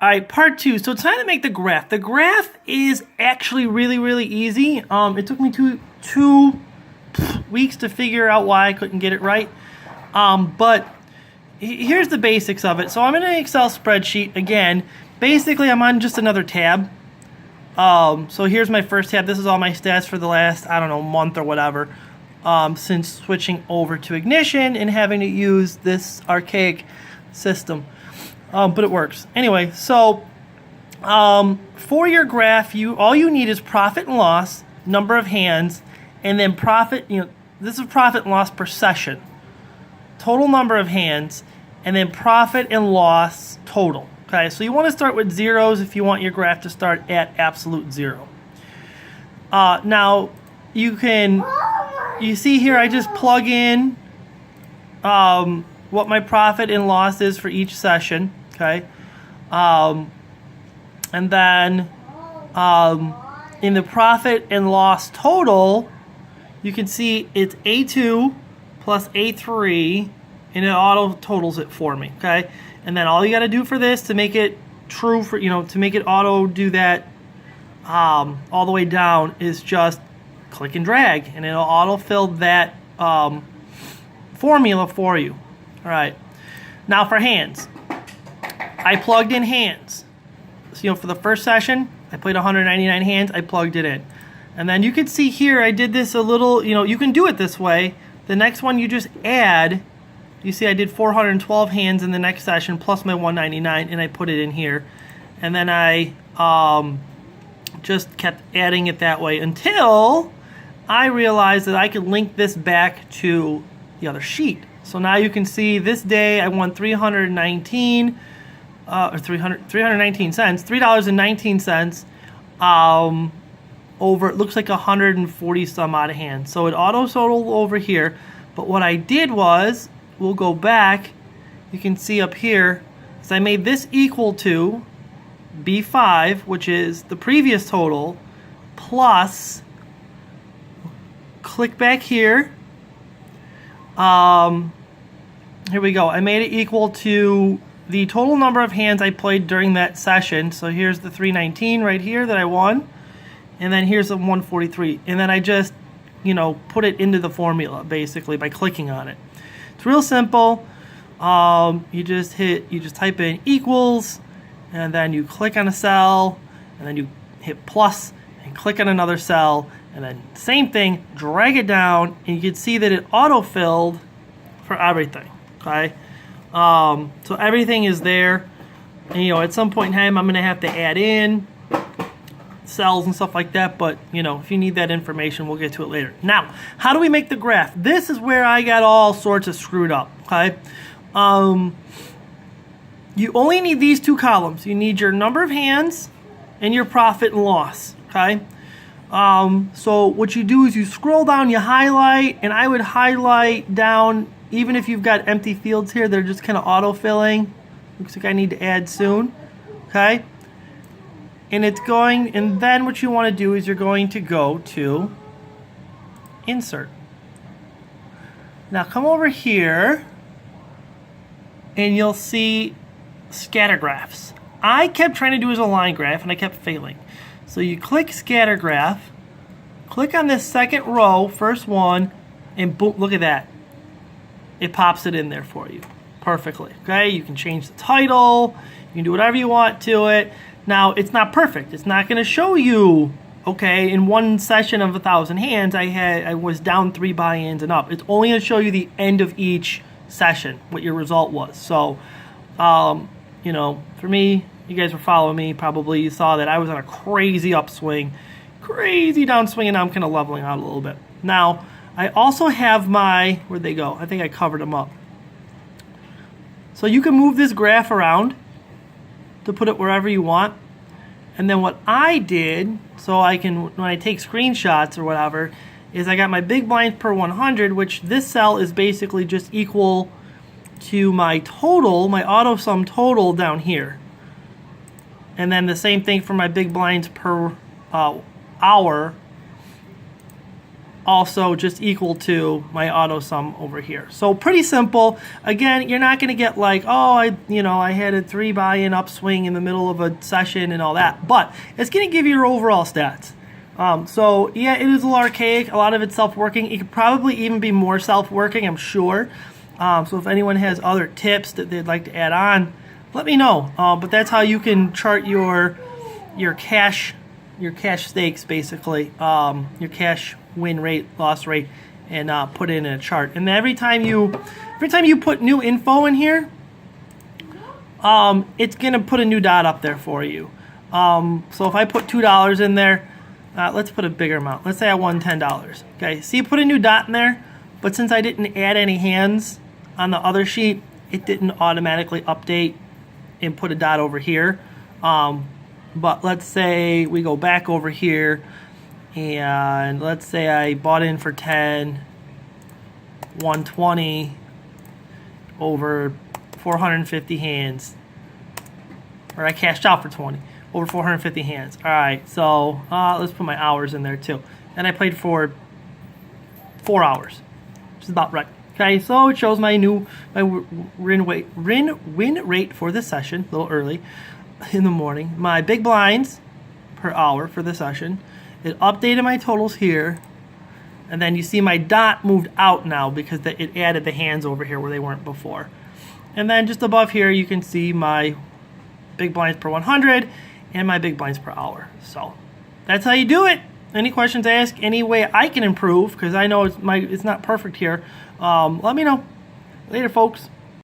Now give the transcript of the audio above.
All right, part 2. So it's time to make the graph. The graph is actually really, really easy. It took me two weeks to figure out why I couldn't get it right. But here's the basics of it. So I'm in an Excel spreadsheet again. Basically, I'm on just another tab. So here's my first tab. This is all my stats for the last, I don't know, month or whatever, since switching over to Ignition and having to use this archaic system. But it works. Anyway, so for your graph, all you need is profit and loss, number of hands, and then profit, this is profit and loss per session. Total number of hands, and then profit and loss total. Okay, so you want to start with zeros if you want your graph to start at absolute zero. Now, you see here I just plug in what my profit and loss is for each session, okay? And then in the profit and loss total, you can see it's A2 plus A3, and it auto totals it for me, okay? And then all you got to do for this to make it true for, to make it auto do that all the way down is just click and drag, and it'll auto-fill that formula for you. All right. Now for hands. I plugged in hands. So, for the first session, I played 199 hands. I plugged it in. And then you can see here, I did this a little, you can do it this way. The next one you just add. You see I did 412 hands in the next session plus my 199, and I put it in here. And then I just kept adding it that way until I realized that I could link this back to the other sheet. So now you can see this day I won 319 cents, $3.19 over, it looks like 140 some odd hands. So it auto totaled over here. But what I did was, we'll go back, you can see up here, is I made this equal to B5, which is the previous total, plus, click back here, here we go. I made it equal to the total number of hands I played during that session. So here's the 319 right here that I won. And then here's the 143. And then I just, put it into the formula, basically, by clicking on it. It's real simple. You just type in equals, and then you click on a cell, and then you hit plus, and click on another cell, and then same thing, drag it down, and you can see that it auto-filled for everything, okay? So everything is there, and at some point in time, I'm going to have to add in cells and stuff like that, but if you need that information, we'll get to it later. Now, how do we make the graph? This is where I got all sorts of screwed up, okay? You only need these two columns. You need your number of hands and your profit and loss, okay? So what you do is you scroll down, you highlight, and I would highlight down, even if you've got empty fields here, they're just kind of auto-filling. Looks like I need to add soon, okay? And then what you want to do is you're going to go to Insert. Now come over here, and you'll see Scatter Graphs. I kept trying to do as a line graph, and I kept failing. So you click Scatter Graph, click on this second row, first one, and boom, look at that. It pops it in there for you perfectly, okay? You can change the title, you can do whatever you want to it. Now, it's not perfect. It's not going to show you, okay, in one session of 1,000 hands, I was down 3 buy-ins and up. It's only going to show you the end of each session, what your result was. So, for me, you guys were following me, probably you saw that I was on a crazy upswing, crazy downswing, and now I'm kind of leveling out a little bit. Now, I also have where'd they go? I think I covered them up. So you can move this graph around to put it wherever you want. And then what I did, so I can, when I take screenshots or whatever, is I got my big blinds per 100, which this cell is basically just equal to my total, my auto sum total down here. And then the same thing for my big blinds per hour also just equal to my auto sum over here. So pretty simple. Again, you're not going to get like, oh, I had a 3 buy-in upswing in the middle of a session and all that, but it's going to give you your overall stats. So yeah, it is a little archaic. A lot of it's self-working. It could probably even be more self-working, I'm sure. So if anyone has other tips that they'd like to add on, let me know. But that's how you can chart your cash stakes, basically, your cash win rate, loss rate, and put it in a chart. And every time you put new info in here, it's gonna put a new dot up there for you. So if I put $2 in there, let's put a bigger amount. Let's say I won $10. Okay, see, put a new dot in there, but since I didn't add any hands on the other sheet, it didn't automatically update and put a dot over here. But let's say we go back over here, and let's say I bought in for 10, 120 over 450 hands, or I cashed out for 20 over 450 hands. All right, so let's put my hours in there too, and I played for 4 hours, which is about right. Okay, so it shows my win rate for this session, a little early in the morning. My big blinds per hour for the session. It updated my totals here, and then you see my dot moved out now because it added the hands over here where they weren't before. And then just above here you can see my big blinds per 100 and my big blinds per hour. So that's how you do it. Any questions, ask. Any way I can improve, because I know it's not perfect here, let me know. Later, folks.